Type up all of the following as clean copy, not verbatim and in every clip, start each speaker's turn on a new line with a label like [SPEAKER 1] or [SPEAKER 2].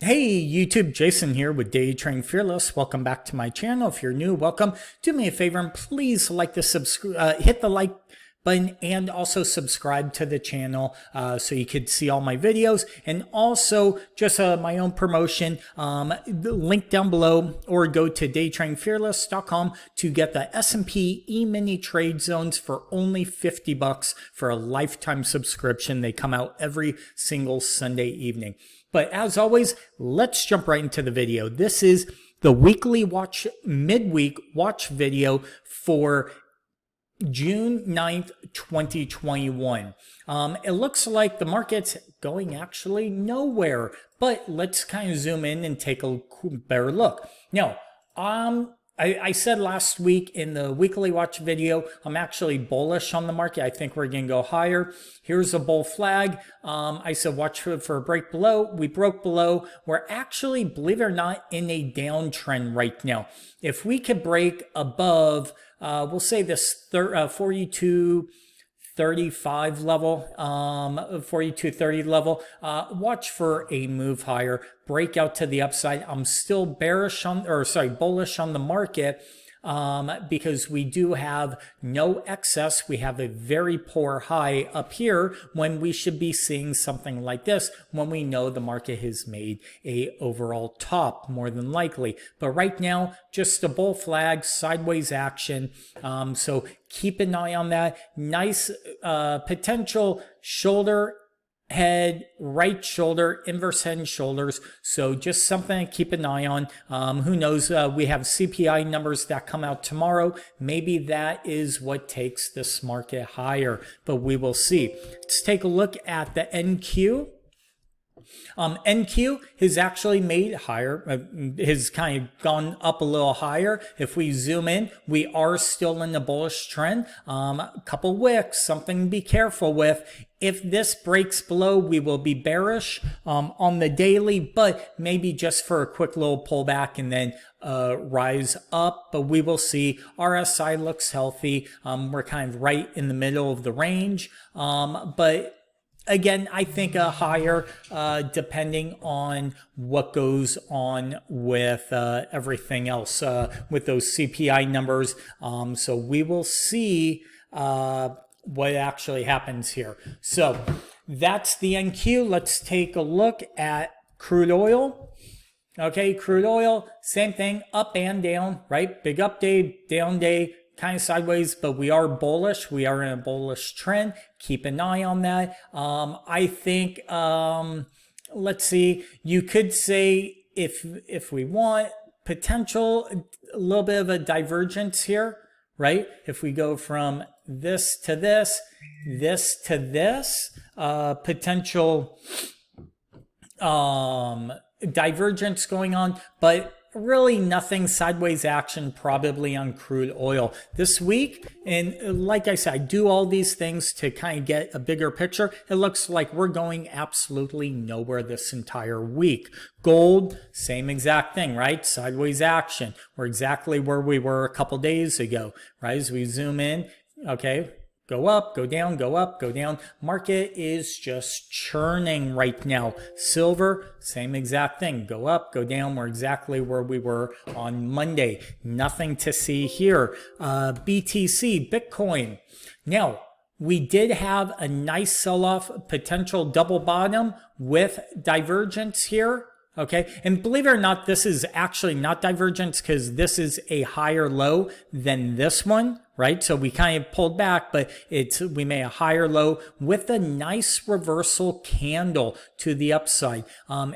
[SPEAKER 1] Hey YouTube, Jason here with Day Trading Fearless. Welcome back to my channel. If you're new, welcome. Do me a favor and please hit the like button and also subscribe to the channel so you could see all my videos. And also just my own promotion, the link down below, or go to daytradingfearless.com to get the S&P E-mini trade zones for only 50 bucks for a lifetime subscription. They come out every single Sunday evening. But as always, let's jump right into the video. This is the weekly midweek watch video for June 9th, 2021. It looks like the market's going actually nowhere, but let's kind of zoom in and take a better look. Now, I said last week in the weekly watch video, I'm actually bullish on the market. I think we're going to go higher. Here's a bull flag. I said watch for a break below. We broke below. We're actually, believe it or not, in a downtrend right now. If we could break above, we'll say this 42.35 level, 42.30 level, watch for a move higher, breakout to the upside. I'm still bullish on the market because we do have no excess. We have a very poor high up here when we should be seeing something like this when we know the market has made a overall top more than likely. But right now, just a bull flag, sideways action. So keep an eye on that. Nice potential shoulder, head, right shoulder, inverse head and shoulders. So just something to keep an eye on. Who knows? We have CPI numbers that come out tomorrow. Maybe that is what takes this market higher, but we will see. Let's take a look at the NQ. NQ has actually made higher, has kind of gone up a little higher. If we zoom in, we are still in the bullish trend. A couple wicks, something to be careful with. If this breaks below, we will be bearish on the daily, but maybe just for a quick little pullback and then rise up. But we will see. RSI looks healthy. We're kind of right in the middle of the range, but again, I think a higher, depending on what goes on with everything else, with those CPI numbers. So we will see what actually happens here. So that's the NQ. Let's take a look at crude oil. Okay, crude oil, same thing, up and down, right? Big up day, down day, kind of sideways, but we are bullish. We are in a bullish trend. Keep an eye on that. I think, let's see, you could say if we want potential, a little bit of a divergence here, right? If we go from this to this, this to this, potential divergence going on, but really nothing, sideways action probably on crude oil this week. And like I said, I do all these things to kind of get a bigger picture. It looks like we're going absolutely nowhere this entire week. Gold, same exact thing, right? Sideways action. We're exactly where we were a couple days ago, right? As we zoom in, okay, go up, go down, go up, go down. Market is just churning right now. Silver, same exact thing. Go up, go down. We're exactly where we were on Monday. Nothing to see here. BTC, Bitcoin. Now, we did have a nice sell-off, potential double bottom with divergence here. Okay, and believe it or not, this is actually not divergence because this is a higher low than this one, right? So we kind of pulled back, but we made a higher low with a nice reversal candle to the upside.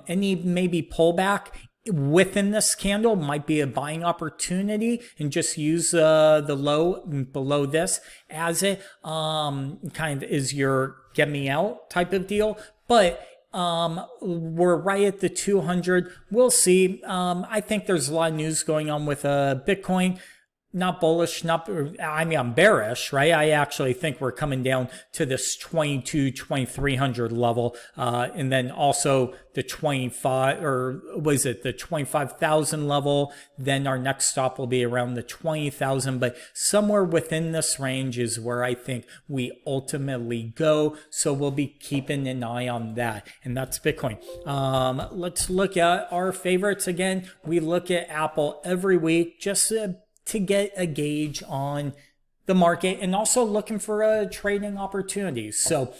[SPEAKER 1] Any maybe pullback within this candle might be a buying opportunity, and just use the low below this as it kind of is your get me out type of deal. But we're right at the 200. We'll see. I think there's a lot of news going on with Bitcoin. not bullish, I'm bearish, right? I actually think we're coming down to this 2300 level. And then also the 25, or was it the 25,000 level? Then our next stop will be around the 20,000, but somewhere within this range is where I think we ultimately go. So we'll be keeping an eye on that. And that's Bitcoin. Let's look at our favorites again. We look at Apple every week, just to get a gauge on the market and also looking for trading opportunities. So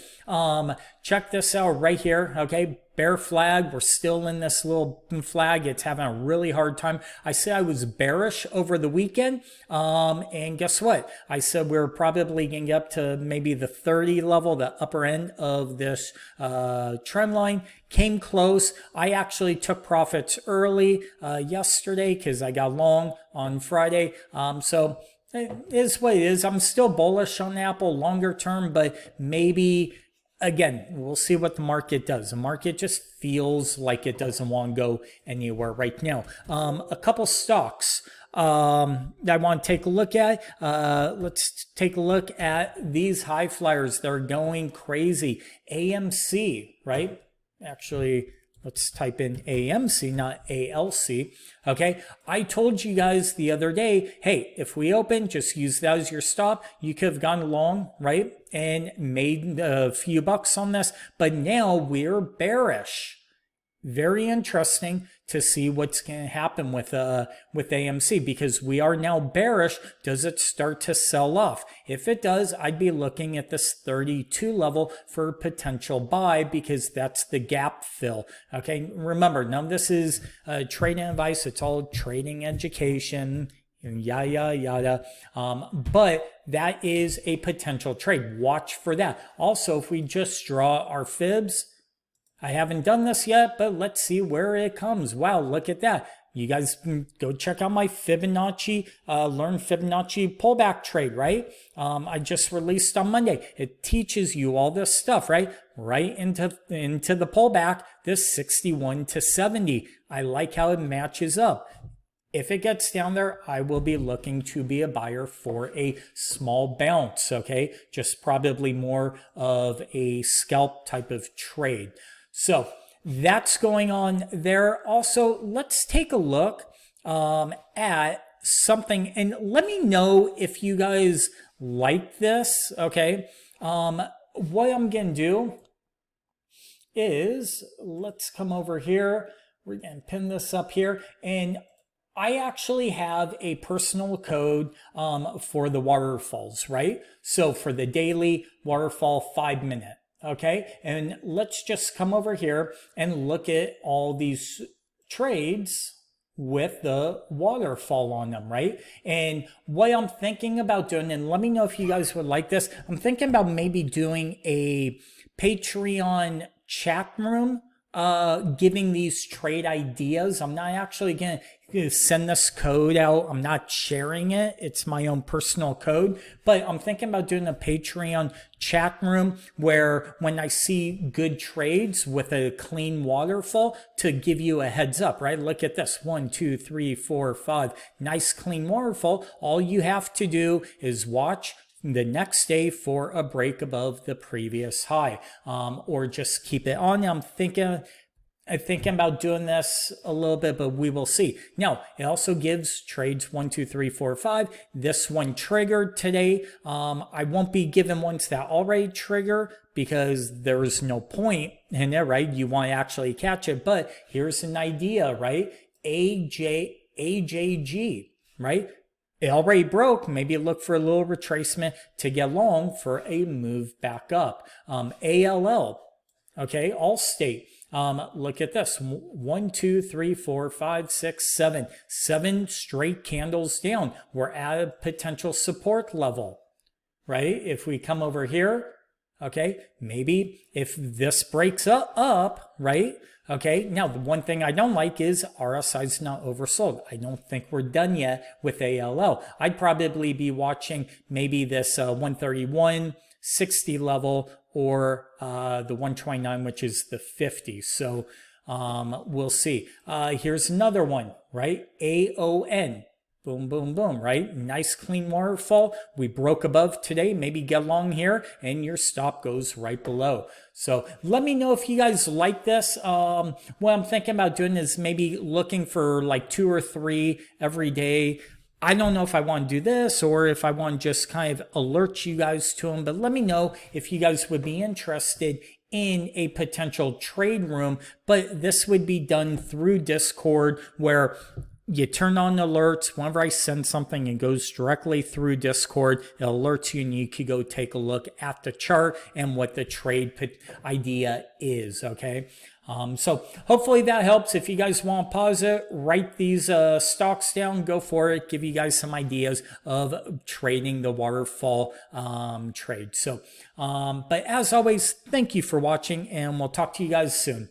[SPEAKER 1] check this out right here. Okay, bear flag. We're still in this little flag. It's having a really hard time. I said I was bearish over the weekend. And guess what? I said we're probably going to get up to maybe the 30 level, the upper end of this trend line. Came close. I actually took profits early yesterday because I got long on Friday. So it is what it is. I'm still bullish on Apple longer term, but maybe, again, we'll see what the market does. The market just feels like it doesn't want to go anywhere right now. A couple stocks I want to take a look at. Let's take a look at these high flyers. They're going crazy. AMC, right? Actually, let's type in AMC, not ALC. Okay. I told you guys the other day, hey, if we open, just use that as your stop. You could have gone long, right? And made a few bucks on this, but now we're bearish. Very interesting to see what's going to happen with AMC, because we are now bearish. Does it start to sell off? If it does, I'd be looking at this 32 level for potential buy, because that's the gap fill. Okay, remember, none of this is trading advice. It's all trading education. Yada yada. But that is a potential trade. Watch for that. Also, if we just draw our fibs, I haven't done this yet, but let's see where it comes. Wow, look at that. You guys can go check out my Fibonacci, learn Fibonacci pullback trade, right? I just released on Monday. It teaches you all this stuff, right? Right into the pullback, this 61 to 70. I like how it matches up. If it gets down there, I will be looking to be a buyer for a small bounce, okay? Just probably more of a scalp type of trade. So that's going on there. Also, let's take a look at something, and let me know if you guys like this, okay? What I'm going to do is, let's come over here. We're going to pin this up here, and I actually have a personal code for the waterfalls, right? So for the daily waterfall 5-minute. Okay, and let's just come over here and look at all these trades with the waterfall on them, right? And what I'm thinking about doing, and let me know if you guys would like this, I'm thinking about maybe doing a Patreon chat room, giving these trade ideas. I'm not actually going to send this code out. I'm not sharing it. It's my own personal code, but I'm thinking about doing a Patreon chat room where when I see good trades with a clean waterfall, to give you a heads up, right? Look at this. 1, 2, 3, 4, 5. Nice clean waterfall. All you have to do is watch the next day for a break above the previous high, or just keep it on. I'm thinking about doing this a little bit, but we will see. Now, it also gives trades 1, 2, 3, 4, 5. This one triggered today. I won't be giving ones that already trigger because there's no point in it, right? You want to actually catch it. But here's an idea, right? AJG, right? It already broke. Maybe look for a little retracement to get long for a move back up. ALL, okay, Allstate. Look at this. 1, 2, 3, 4, 5, 6, 7. 7 straight candles down. We're at a potential support level, right? If we come over here, okay, maybe if this breaks up, right? Okay, now the one thing I don't like is RSI's not oversold. I don't think we're done yet with ALL. I'd probably be watching maybe this 131.60 level, or the 129, which is the 50. So we'll see. Here's another one, right? AON. Boom, boom, boom, right? Nice clean waterfall. We broke above today, maybe get long here, and your stop goes right below. So let me know if you guys like this. What I'm thinking about doing is maybe looking for like 2 or 3 every day. I don't know if I want to do this or if I want to just kind of alert you guys to them, but let me know if you guys would be interested in a potential trade room. But this would be done through Discord, where you turn on alerts. Whenever I send something, it goes directly through Discord. It alerts you and you could go take a look at the chart and what the trade idea is, okay? So hopefully that helps. If you guys want to pause it, write these stocks down, go for it, give you guys some ideas of trading the waterfall trade. So, but as always, thank you for watching, and we'll talk to you guys soon.